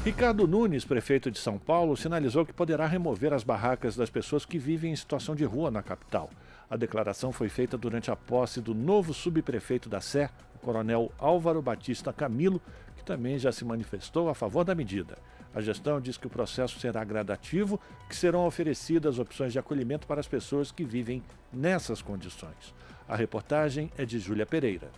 Ricardo Nunes, prefeito de São Paulo, sinalizou que poderá remover as barracas das pessoas que vivem em situação de rua na capital. A declaração foi feita durante a posse do novo subprefeito da Sé, o coronel Álvaro Batista Camilo, que também já se manifestou a favor da medida. A gestão diz que o processo será gradativo, que serão oferecidas opções de acolhimento para as pessoas que vivem nessas condições. A reportagem é de Júlia Pereira.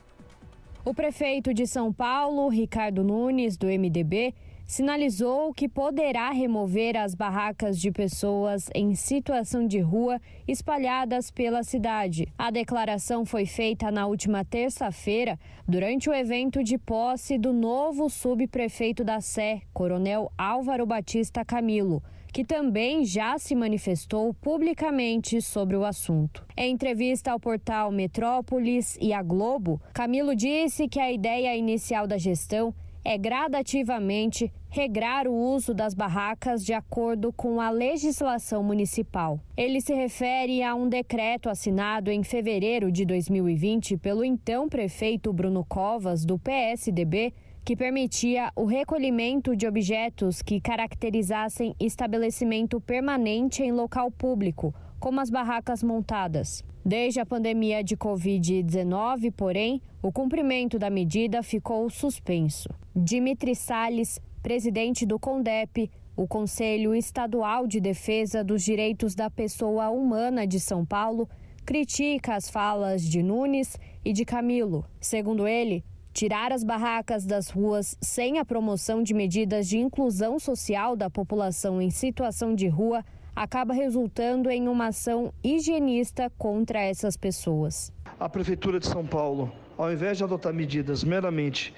O prefeito de São Paulo, Ricardo Nunes, do MDB, sinalizou que poderá remover as barracas de pessoas em situação de rua espalhadas pela cidade. A declaração foi feita na última terça-feira, durante o evento de posse do novo subprefeito da Sé, coronel Álvaro Batista Camilo, que também já se manifestou publicamente sobre o assunto. Em entrevista ao portal Metrópolis e à Globo, Camilo disse que a ideia inicial da gestão é gradativamente regrar o uso das barracas de acordo com a legislação municipal. Ele se refere a um decreto assinado em fevereiro de 2020 pelo então prefeito Bruno Covas, do PSDB, que permitia o recolhimento de objetos que caracterizassem estabelecimento permanente em local público, como as barracas montadas. Desde a pandemia de Covid-19, porém, o cumprimento da medida ficou suspenso. Dimitri Salles, presidente do CONDEP, o Conselho Estadual de Defesa dos Direitos da Pessoa Humana de São Paulo, critica as falas de Nunes e de Camilo. Segundo ele, tirar as barracas das ruas sem a promoção de medidas de inclusão social da população em situação de rua acaba resultando em uma ação higienista contra essas pessoas. A Prefeitura de São Paulo, ao invés de adotar medidas meramente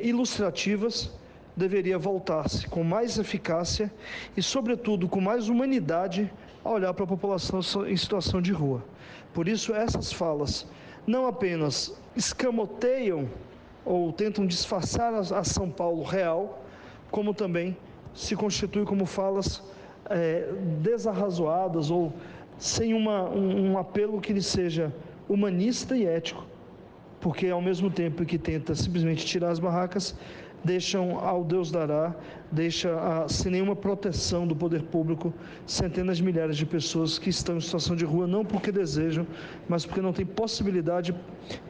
ilustrativas, deveria voltar-se com mais eficácia e, sobretudo, com mais humanidade a olhar para a população em situação de rua. Por isso, essas falas não apenas escamoteiam ou tentam disfarçar a São Paulo real, como também se constituem como falas desarrazoadas ou sem um apelo que lhe seja humanista e ético, porque ao mesmo tempo que tenta simplesmente tirar as barracas, deixam ao Deus dará, deixa sem nenhuma proteção do poder público centenas de milhares de pessoas que estão em situação de rua, não porque desejam, mas porque não têm possibilidade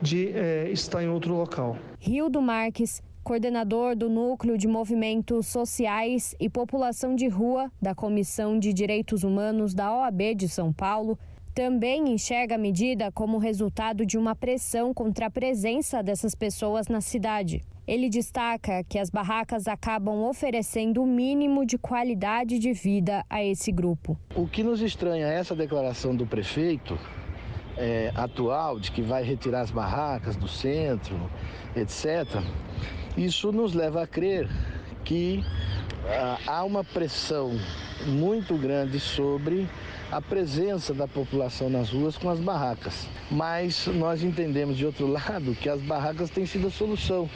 de estar em outro local. Rildo Marques, coordenador do Núcleo de Movimentos Sociais e População de Rua da Comissão de Direitos Humanos da OAB de São Paulo, também enxerga a medida como resultado de uma pressão contra a presença dessas pessoas na cidade. Ele destaca que as barracas acabam oferecendo o mínimo de qualidade de vida a esse grupo. O que nos estranha é essa declaração do prefeito atual de que vai retirar as barracas do centro, etc. Isso nos leva a crer que há uma pressão muito grande sobre a presença da população nas ruas com as barracas. Mas nós entendemos, de outro lado, que as barracas têm sido a solução,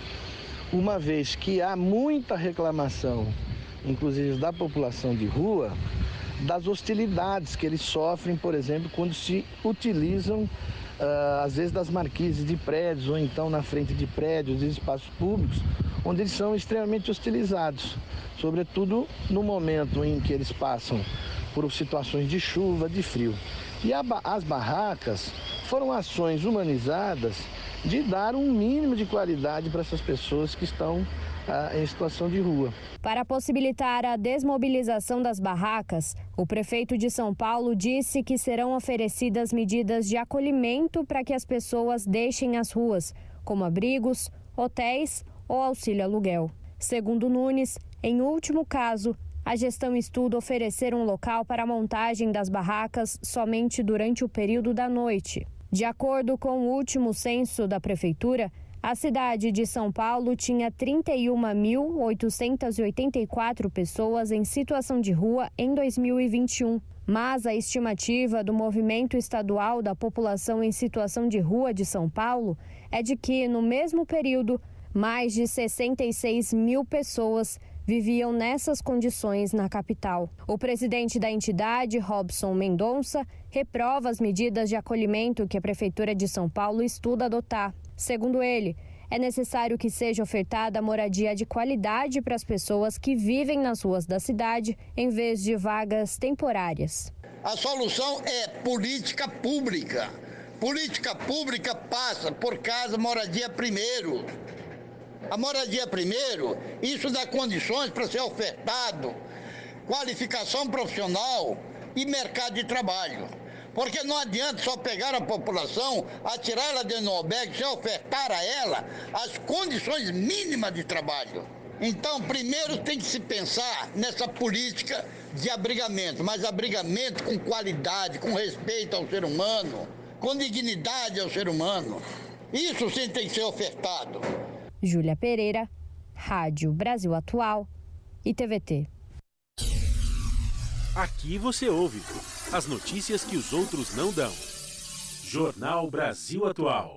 uma vez que há muita reclamação, inclusive da população de rua, das hostilidades que eles sofrem, por exemplo, quando se utilizam, às vezes, das marquises de prédios ou então na frente de prédios e espaços públicos, onde eles são extremamente hostilizados, sobretudo no momento em que eles passam por situações de chuva, de frio. E as barracas foram ações humanizadas de dar um mínimo de qualidade para essas pessoas que estão em situação de rua. Para possibilitar a desmobilização das barracas, o prefeito de São Paulo disse que serão oferecidas medidas de acolhimento para que as pessoas deixem as ruas, como abrigos, hotéis ou auxílio aluguel. Segundo Nunes, em último caso, a gestão estuda oferecer um local para a montagem das barracas somente durante o período da noite. De acordo com o último censo da Prefeitura, a cidade de São Paulo tinha 31.884 pessoas em situação de rua em 2021. Mas a estimativa do Movimento Estadual da População em Situação de Rua de São Paulo é de que, no mesmo período, mais de 66 mil pessoas viviam nessas condições na capital. O presidente da entidade, Robson Mendonça, reprova as medidas de acolhimento que a Prefeitura de São Paulo estuda adotar. Segundo ele, é necessário que seja ofertada moradia de qualidade para as pessoas que vivem nas ruas da cidade, em vez de vagas temporárias. A solução é política pública. Política pública passa por casa, moradia primeiro. A moradia primeiro, isso dá condições para ser ofertado qualificação profissional e mercado de trabalho. Porque não adianta só pegar a população, atirar ela dentro do albergue, sem ofertar a ela as condições mínimas de trabalho. Então, primeiro tem que se pensar nessa política de abrigamento, mas abrigamento com qualidade, com respeito ao ser humano, com dignidade ao ser humano. Isso sim tem que ser ofertado. Júlia Pereira, Rádio Brasil Atual e TVT. Aqui você ouve as notícias que os outros não dão. Jornal Brasil Atual.